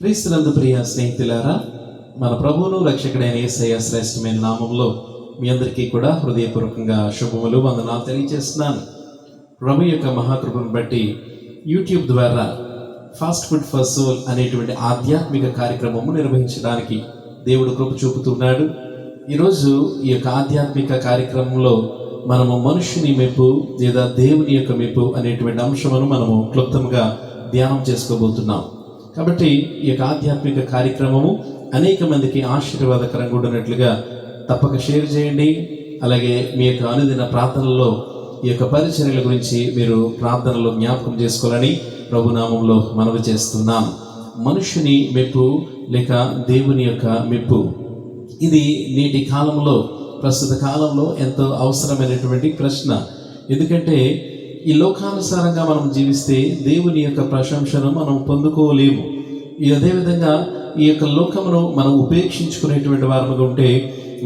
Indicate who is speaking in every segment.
Speaker 1: క్రీస్తునందు ప్రియ స్నేహితులారా, మన ప్రభువును రక్షకుడైన యేసయ్య శ్రేష్టమైన నామంలో మీ అందరికీ కూడా హృదయపూర్వకంగా శుభములు వందనాలు తెలియజేస్తున్నాను. ప్రభు యొక్క మహాకృపను బట్టి యూట్యూబ్ ద్వారా ఫాస్ట్ ఫుడ్ ఫర్ సోల్ అనేటువంటి ఆధ్యాత్మిక కార్యక్రమము నిర్వహించడానికి దేవుడు కృప చూపుతున్నాడు. ఈరోజు ఈ యొక్క ఆధ్యాత్మిక కార్యక్రమంలో మనము మనుష్యుని మెప్పు లేదా దేవుని యొక్క మెప్పు అనేటువంటి అంశమును మనము క్లుప్తంగా ధ్యానం చేసుకోబోతున్నాం. కాబట్టి ఈ యొక్క ఆధ్యాత్మిక కార్యక్రమము అనేక మందికి ఆశీర్వాదకరంగా ఉన్నట్లుగా తప్పక షేర్ చేయండి. అలాగే మీ యొక్క అనుదిన ప్రార్థనలో ఈ యొక్క పరిచర్యల గురించి మీరు ప్రార్థనలో జ్ఞాపకం చేసుకోవాలని ప్రభునామంలో మనవి చేస్తున్నాం. మనుషుని మెప్పు లేక దేవుని యొక్క మెప్పు, ఇది నేటి కాలంలో, ప్రస్తుత కాలంలో ఎంతో అవసరమైనటువంటి ప్రశ్న. ఎందుకంటే ఈ లోకానుసారంగా మనం జీవిస్తే దేవుని యొక్క ప్రశంసను మనం పొందుకోలేము. అదేవిధంగా ఈ యొక్క లోకమును మనం ఉపేక్షించుకునేటువంటి వారముగా ఉంటే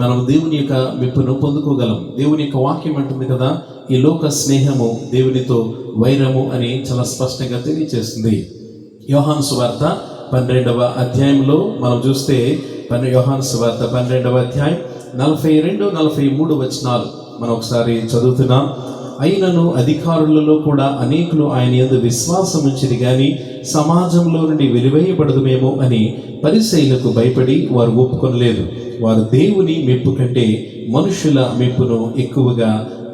Speaker 1: మనం దేవుని యొక్క మెప్పును పొందుకోగలం. దేవుని యొక్క వాక్యం అంటుంది కదా, ఈ లోక స్నేహము దేవునితో వైరము అని చాలా స్పష్టంగా తెలియజేస్తుంది. యోహాను సువార్త 12వ అధ్యాయంలో మనం చూస్తే యోహాను సువార్త 12వ అధ్యాయం 42-43 వచనాలు మనం ఒకసారి చదువుతున్నాం. అయినను అధికారులలో కూడా అనేకులు ఆయన యందు విశ్వాసం ఉంచిరి గాని సమాజంలో నుండి వెలివేయబడదుమేమో అని పరిసయ్యులకు భయపడి వారు ఒప్పుకొనలేదు. వారు దేవుని మెప్పు కంటే మనుషుల మెప్పును ఎక్కువగా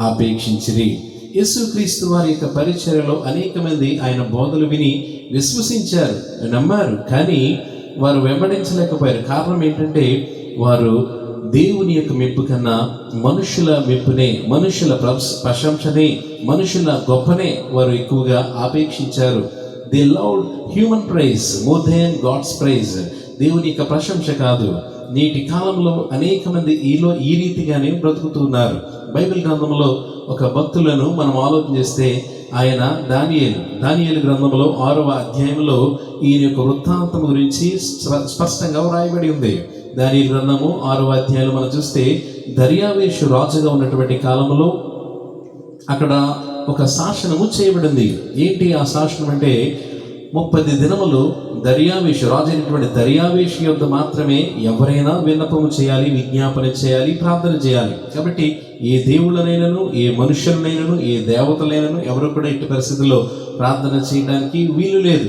Speaker 1: ఆపేక్షించిరి. యేసుక్రీస్తు వారి యొక్క పరిచర్యలో అనేక మంది ఆయన బోధలు విని విశ్వసించారు, నమ్మారు. కానీ వారు వెంబడించలేకపోయారు. కారణం ఏంటంటే వారు దేవుని యొక్క మెప్పు కన్నా మనుషుల మెప్పునే, మనుషుల ప్రశంసనే, మనుషుల గొప్పనే వారు ఎక్కువగా ఆపేక్షించారు. They loved human praise more than God's praise. దేవుని యొక్క ప్రశంస కాదు. నేటి కాలంలో అనేక మంది ఈ రీతిగానే బ్రతుకుతున్నారు. బైబిల్ గ్రంథంలో ఒక భక్తులను మనం ఆలోచన చేస్తే ఆయన దానియేలు గ్రంథంలో 6వ అధ్యాయంలో ఈయన యొక్క వృత్తాంతం గురించి స్పష్టంగా వ్రాయబడి ఉంది. దానియేలు గ్రంథము 6వ అధ్యాయంలో మనం చూస్తే దర్యావేషు రాజుగా ఉన్నటువంటి కాలంలో అక్కడ ఒక శాసనము చేయబడింది. ఏంటి ఆ శాసనం అంటే 30 దినములు దర్యావేషు రాజు అయినటువంటి దర్యావేషు యొద్ద మాత్రమే ఎవరైనా విన్నపము చేయాలి, విజ్ఞాపన చేయాలి, ప్రార్థన చేయాలి. కాబట్టి ఏ దేవుళ్ళనైనను, ఏ మనుషులనైనను, ఏ దేవతలైనను ఎవరు కూడా ఇట్టి పరిస్థితుల్లో ప్రార్థన చేయడానికి వీలు లేదు.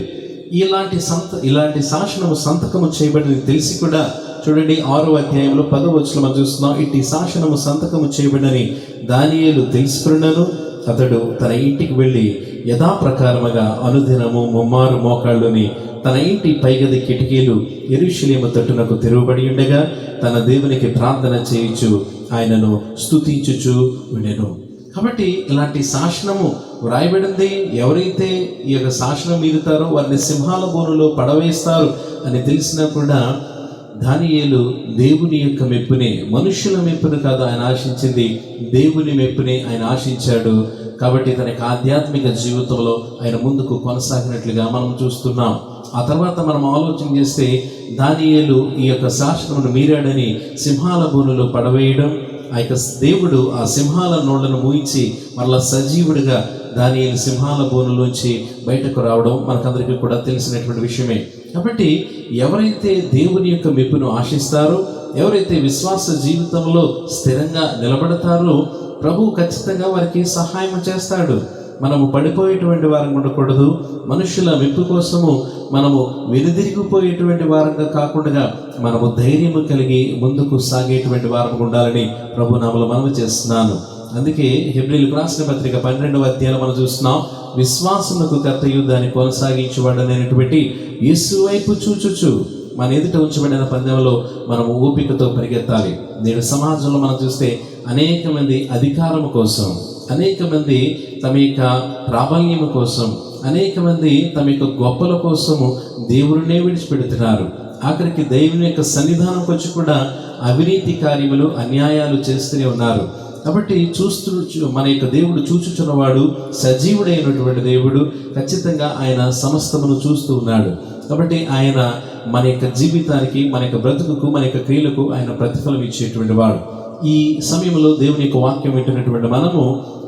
Speaker 1: ఇలాంటి శాసనము సంతకము చేయబడింది తెలిసి కూడా చూడండి, 6వ అధ్యాయంలో 10వ వచనం మనం చూస్తున్నాం. ఇట్టి శాసనము సంతకము చేయబడినని దానియేలు తెలుసుకున్నాను. అతడు తన ఇంటికి వెళ్ళి యథాప్రకారముగా అనుదినము ముమ్మారు మోకాళ్ళుని తన ఇంటి పైగది కిటికీలు యెరూషలేము తట్టునకు తెరవబడి ఉండగా తన దేవునికి ప్రార్థన చేయుచు ఆయనను స్తుతించుచు ఉండెను. కాబట్టి ఇలాంటి శాసనము వ్రాయబడింది. ఎవరైతే ఈ యొక్క శాసనం మీరుతారో వారిని సింహాల బోనులో పడవేస్తారు అని తెలిసినా కూడా దానియేలు దేవుని యొక్క మెప్పునే, మనుషుల మెప్పును కాదు ఆయన ఆశించింది, దేవుని మెప్పునే ఆయన ఆశించాడు. కాబట్టి తన యొక్క ఆధ్యాత్మిక జీవితంలో ఆయన ముందుకు కొనసాగినట్లుగా మనం చూస్తున్నాం. ఆ తర్వాత మనం ఆలోచన చేస్తే దానియేలు ఈ యొక్క శాసనమును మీరాడని సింహాల బోనులో పడవేయడం, ఆ యొక్క దేవుడు ఆ సింహాల నోళ్లను మూయించి మరలా సజీవుడిగా దానియేలు సింహాల బోనులోంచి బయటకు రావడం మనకందరికీ కూడా తెలిసినటువంటి విషయమే. కాబట్టి ఎవరైతే దేవుని యొక్క మెప్పును ఆశిస్తారో, ఎవరైతే విశ్వాస జీవితంలో స్థిరంగా నిలబడతారో ప్రభువు ఖచ్చితంగా వారికి సహాయం చేస్తాడు. మనము పడిపోయేటువంటి వారం ఉండకూడదు. మనుషుల మెప్పు కోసము మనము వెనుదిరిగిపోయేటువంటి వారంగా కాకుండా మనము ధైర్యము కలిగి ముందుకు సాగేటువంటి వారం ఉండాలని ప్రభునామములో మనవి చేస్తున్నాను. అందుకే హెబ్రీయులకు రాసిన పత్రిక 12వ అధ్యాయంలో మనం చూస్తున్నాం, విశ్వాసమునకు కర్తయు దాన్ని కొనసాగించబడనటువంటి యేసు వైపు చూచుచు మన ఎదుట ఉంచబడిన పందెంలో మనము ఓపికతో పరిగెత్తాలి. నేడు సమాజంలో మనం చూస్తే అనేక మంది అధికారము కోసం, అనేక మంది తమ యొక్క ప్రాబల్యము కోసం, అనేక మంది తమ యొక్క గొప్పల కోసము దేవుడినే విడిచిపెడుతున్నారు. ఆఖరికి దేవుని యొక్క సన్నిధానంకి వచ్చి కూడా అవినీతి కార్యములు, అన్యాయాలు చేస్తూనే ఉన్నారు. కాబట్టి మన యొక్క దేవుడు చూచుచున్నవాడు సజీవుడైనటువంటి దేవుడు. ఖచ్చితంగా ఆయన సమస్తమును చూస్తూ ఉన్నాడు. కాబట్టి ఆయన మన యొక్క జీవితానికి, మన యొక్క బ్రతుకుకు, మన యొక్క క్రియలకు ఆయన ప్రతిఫలం ఇచ్చేటువంటి వాడు. ఈ సమయంలో దేవుని యొక్క వాక్యం వింటున్నటువంటి మనము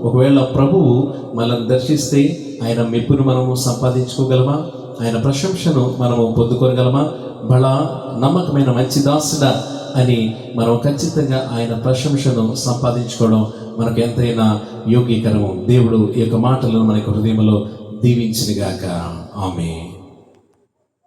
Speaker 1: ఒకవేళ ప్రభువు మనల్ని దర్శిస్తే ఆయన మెప్పును మనము సంపాదించుకోగలమా? ఆయన ప్రశంసను మనము పొందుకోగలమా? బలా నమ్మకమైన మంచి దాసుడా అని మనం ఖచ్చితంగా ఆయన ప్రశంసను సంపాదించుకోవడం మనకు ఎంతైనా యోగ్యకరము. దేవుడు ఈ యొక్క మాటలను మనకు హృదయంలో దీవించునుగాక. ఆమేన్.